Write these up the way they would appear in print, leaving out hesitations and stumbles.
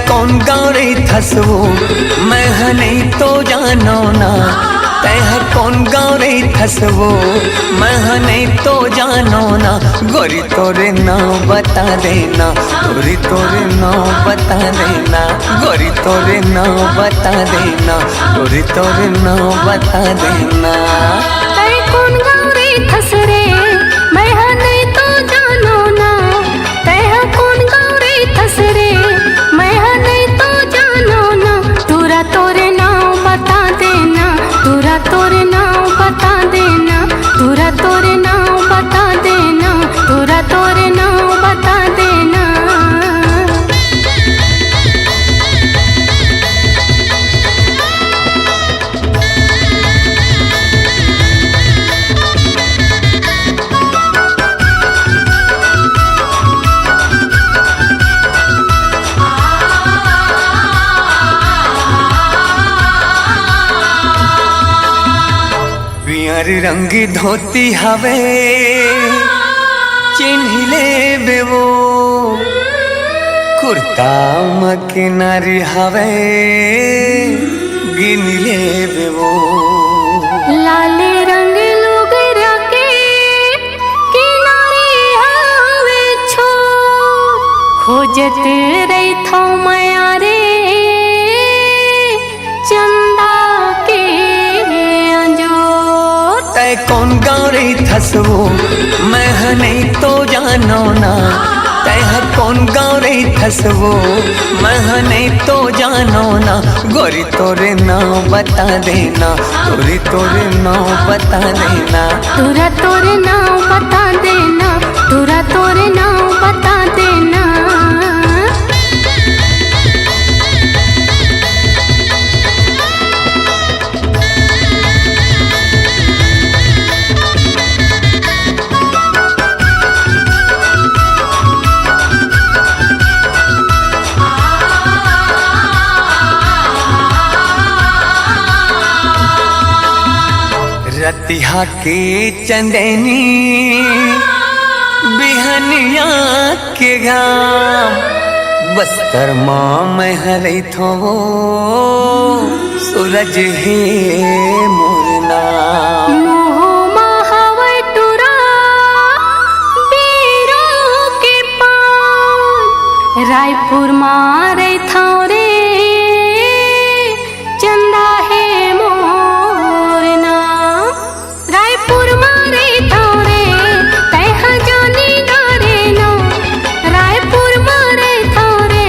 कौन गौरी थसवो मैं नहीं तो जानो ना। तह कौन गौरी थसवो मैं नहीं तो जानो ना। गोरी तोरे नाम बता देना, गोरी तोरे नाम बता देना, गोरी तोरे नाम बता देना, गोरी तोरे नाम बता देना। तह कौन गौरी थस रे मैं नहीं तो जानो ना। तह कौन गौरी थस रे मैं नहीं तो जानो ना। तोरा तोरे नाम बता देना, तोरा तोरे नाम बता देना, तोरा तोरे नाम बता देना, तोरा तोरे नाम बता देना। पियर रंगी धोती हवे चिन्हिले बेवो। कुर्ता मकिनारी हवे गिनले बेवो। लाले रंग लुगरा के किनारे आवे छो। खोजत रही थो माया रे चंदा के अंजोर। तय कौन गौरी थसवो मैं नहीं तो जानो ना। तय कौन गौरी थसवो मैं नहीं तो जानो ना। गोरी तोरे नाम बता देना, गोरी तोरे नाम बता देना, तोरा तोरे नाम बता देना, तोरा तोरे नाम बता देना। रतिहा के चंदनी बिहनिया के घाम। बस्तर माँ मैं हरे थो सूरज है मोर नाम। मोह महावै टुरा बीरों के पान। रायपुर मारे था रे चंदा है मोर नाम। रायपुर मारे था रे तह जानी गारे ना। रायपुर मारे था रे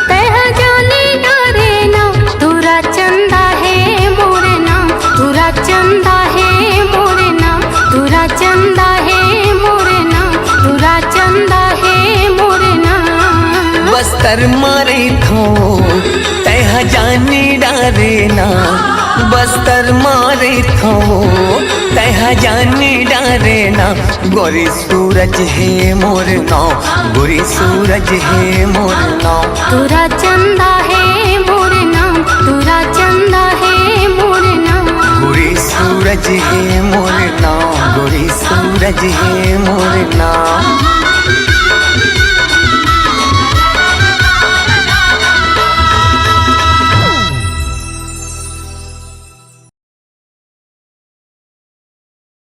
तह जानी गारे ना। तोरा चंदा है मोर नाम, तोरा चंदा है मोर नाम, तोरा चंदा है मोर नाम, तोरा चंदा है मोर नाम। बस्तर मारे थो तह जानी डारे ना। बस्तर मारे थो तह जानी डारे ना। गोरी सूरज है मोर नाम, गोरी सूरज है मोर नाम। तोरा चंदा है मोर नाम, तोरा चंदा है मोर नाम। गोरी सूरज है मोर नाम, गोरी सूरज है मोर नाम।